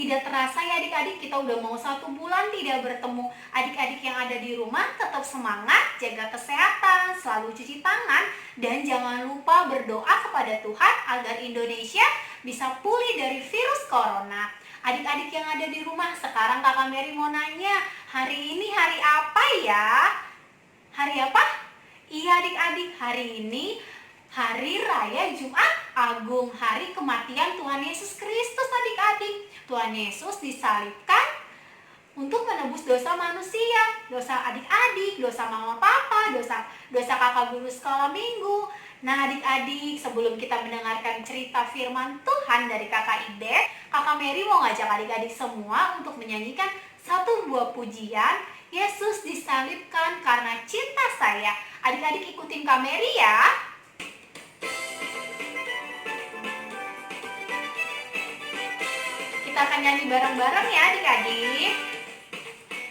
Tidak terasa ya adik-adik, kita udah mau 1 bulan tidak bertemu. Adik-adik yang ada di rumah tetap semangat, jaga kesehatan, selalu cuci tangan, dan jangan lupa berdoa kepada Tuhan agar Indonesia bisa pulih dari virus corona. Adik-adik yang ada di rumah, sekarang Kakak Mary mau nanya, hari ini hari apa ya? Hari apa? Iya adik-adik, hari ini Hari Raya Jumat Agung, hari kematian Tuhan Yesus Kristus adik-adik. Tuhan Yesus disalibkan untuk menebus dosa manusia, dosa adik-adik, dosa mama papa, dosa kakak guru sekolah minggu. Nah adik-adik, sebelum kita mendengarkan cerita firman Tuhan dari kakak Ibe, kakak Mary mau ngajak adik-adik semua untuk menyanyikan satu buah pujian, Yesus disalibkan karena cinta saya. Adik-adik ikutin Kak Mary ya. Kita akan nyanyi bareng-bareng ya adik-adik.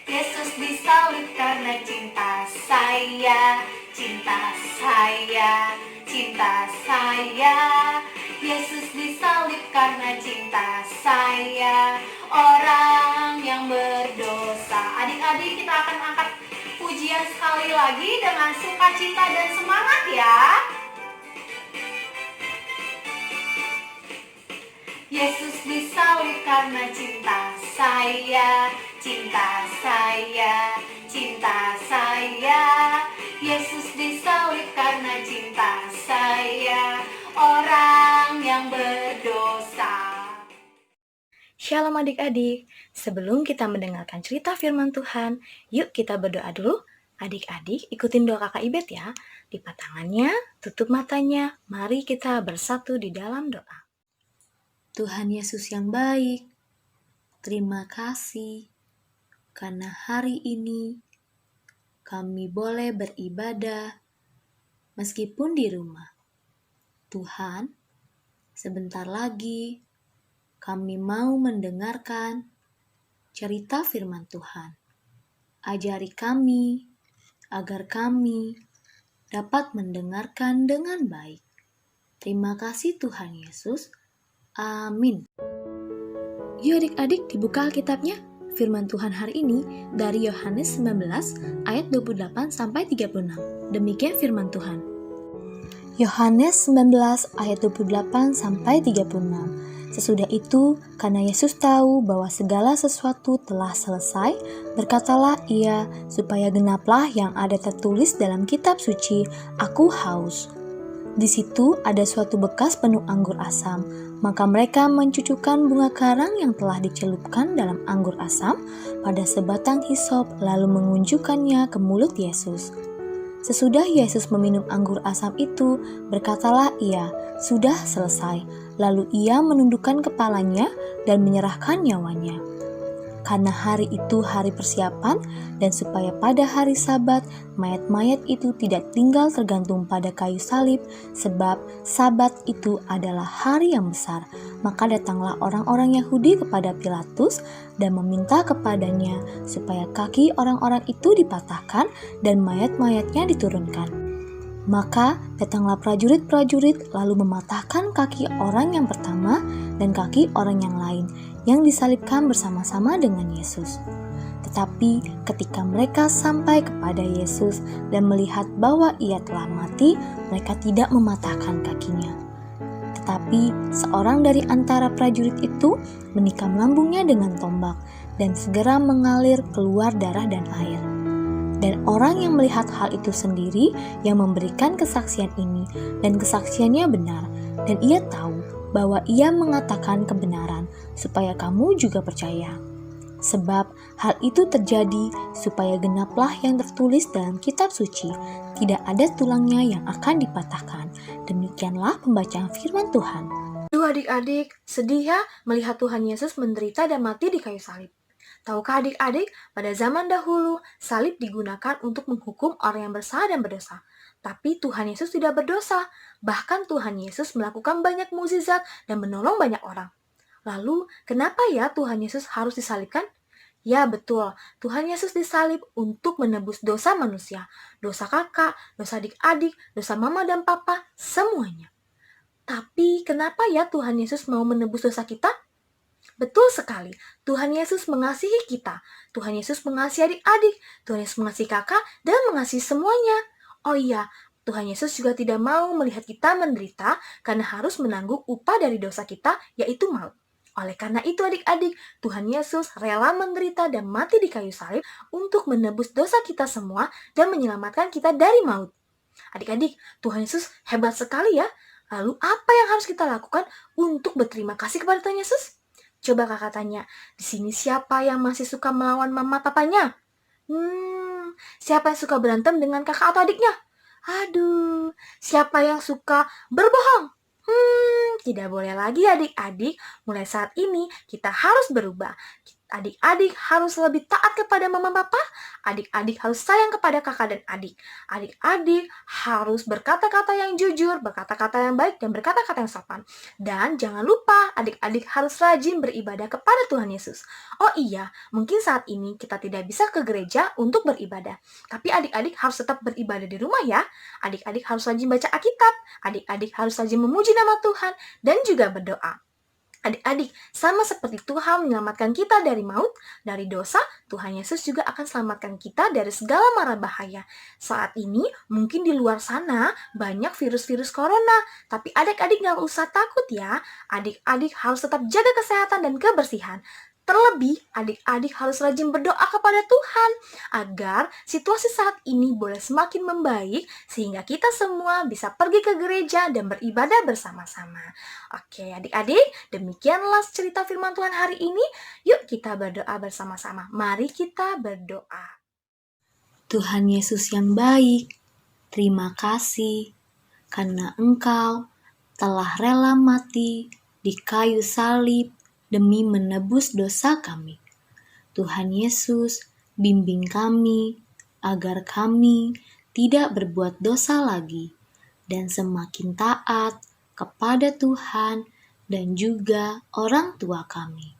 Yesus disalib karena cinta saya, cinta saya, cinta saya. Yesus disalib karena cinta saya, orang yang berdosa. Adik-adik, kita akan angkat pujian sekali lagi dengan sukacita dan semangat ya. Yesus disalib karena cinta saya, cinta saya, cinta saya. Yesus disalib karena cinta saya, orang yang berdosa. Shalom adik-adik, sebelum kita mendengarkan cerita firman Tuhan, yuk kita berdoa dulu. Adik-adik ikutin doa kakak Ibet ya. Lipat tangannya, tutup matanya, mari kita bersatu di dalam doa. Tuhan Yesus yang baik, terima kasih karena hari ini kami boleh beribadah meskipun di rumah. Tuhan, sebentar lagi kami mau mendengarkan cerita firman Tuhan. Ajari kami agar kami dapat mendengarkan dengan baik. Terima kasih Tuhan Yesus. Amin. Yuk adik-adik dibuka Alkitabnya. Firman Tuhan hari ini dari Yohanes 19 ayat 28 sampai 36. Demikian firman Tuhan. Yohanes 19 ayat 28 sampai 36. Sesudah itu, karena Yesus tahu bahwa segala sesuatu telah selesai, berkatalah ia supaya genaplah yang ada tertulis dalam kitab suci, "Aku haus." Di situ ada suatu bekas penuh anggur asam, maka mereka mencucukkan bunga karang yang telah dicelupkan dalam anggur asam pada sebatang hisop lalu mengunjukkannya ke mulut Yesus. Sesudah Yesus meminum anggur asam itu, berkatalah ia, "Sudah selesai." Lalu ia menundukkan kepalanya dan menyerahkan nyawanya. Karena hari itu hari persiapan, dan supaya pada hari Sabat, mayat-mayat itu tidak tinggal tergantung pada kayu salib, sebab Sabat itu adalah hari yang besar. Maka datanglah orang-orang Yahudi kepada Pilatus dan meminta kepadanya supaya kaki orang-orang itu dipatahkan dan mayat-mayatnya diturunkan. Maka datanglah prajurit-prajurit lalu mematahkan kaki orang yang pertama dan kaki orang yang lain yang disalibkan bersama-sama dengan Yesus. Tetapi ketika mereka sampai kepada Yesus dan melihat bahwa ia telah mati, mereka tidak mematahkan kakinya. Tetapi seorang dari antara prajurit itu menikam lambungnya dengan tombak dan segera mengalir keluar darah dan air. Dan orang yang melihat hal itu sendiri yang memberikan kesaksian ini, dan kesaksiannya benar, dan ia tahu bahwa ia mengatakan kebenaran, supaya kamu juga percaya. Sebab hal itu terjadi supaya genaplah yang tertulis dalam kitab suci, tidak ada tulangnya yang akan dipatahkan. Demikianlah pembacaan firman Tuhan. Adik-adik, sedih ya melihat Tuhan Yesus menderita dan mati di kayu salib. Tahukah adik-adik, pada zaman dahulu, salib digunakan untuk menghukum orang yang bersalah dan berdosa. Tapi Tuhan Yesus tidak berdosa. Bahkan Tuhan Yesus melakukan banyak mukjizat dan menolong banyak orang. Lalu, kenapa ya Tuhan Yesus harus disalibkan? Ya betul, Tuhan Yesus disalib untuk menebus dosa manusia. Dosa kakak, dosa adik-adik, dosa mama dan papa, semuanya. Tapi kenapa ya Tuhan Yesus mau menebus dosa kita? Betul sekali, Tuhan Yesus mengasihi kita. Tuhan Yesus mengasihi adik-adik, Tuhan Yesus mengasihi kakak, dan mengasihi semuanya. Oh iya, Tuhan Yesus juga tidak mau melihat kita menderita karena harus menanggung upah dari dosa kita, yaitu maut. Oleh karena itu adik-adik, Tuhan Yesus rela menderita dan mati di kayu salib untuk menebus dosa kita semua dan menyelamatkan kita dari maut. Adik-adik, Tuhan Yesus hebat sekali ya. Lalu apa yang harus kita lakukan untuk berterima kasih kepada Tuhan Yesus? Coba kakak tanya, di sini siapa yang masih suka melawan mama papanya? Siapa yang suka berantem dengan kakak atau adiknya? Aduh, siapa yang suka berbohong? Tidak boleh lagi adik-adik, mulai saat ini kita harus berubah. Adik-adik harus lebih taat kepada mama papa, adik-adik harus sayang kepada kakak dan adik. Adik-adik harus berkata-kata yang jujur, berkata-kata yang baik, dan berkata-kata yang sopan. Dan jangan lupa, adik-adik harus rajin beribadah kepada Tuhan Yesus. Oh iya, mungkin saat ini kita tidak bisa ke gereja untuk beribadah. Tapi adik-adik harus tetap beribadah di rumah ya. Adik-adik harus rajin baca Alkitab, adik-adik harus rajin memuji nama Tuhan, dan juga berdoa. Adik-adik, sama seperti Tuhan menyelamatkan kita dari maut, dari dosa, Tuhan Yesus juga akan selamatkan kita dari segala mara bahaya. Saat ini, mungkin di luar sana banyak virus-virus corona, tapi adik-adik gak usah takut ya. Adik-adik harus tetap jaga kesehatan dan kebersihan. Terlebih, adik-adik harus rajin berdoa kepada Tuhan agar situasi saat ini boleh semakin membaik sehingga kita semua bisa pergi ke gereja dan beribadah bersama-sama. Oke, adik-adik, demikianlah cerita firman Tuhan hari ini. Yuk kita berdoa bersama-sama. Mari kita berdoa. Tuhan Yesus yang baik, terima kasih karena Engkau telah rela mati di kayu salib demi menebus dosa kami. Tuhan Yesus, bimbing kami agar kami tidak berbuat dosa lagi dan semakin taat kepada Tuhan dan juga orang tua kami.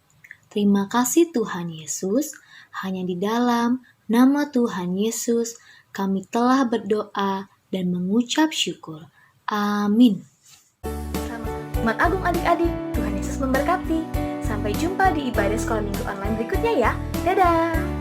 Terima kasih Tuhan Yesus, hanya di dalam nama Tuhan Yesus kami telah berdoa dan mengucap syukur. Amin. Selamat Agung adik-adik, Tuhan Yesus memberkati. Sampai jumpa di ibadah sekolah minggu online berikutnya ya. Dadah!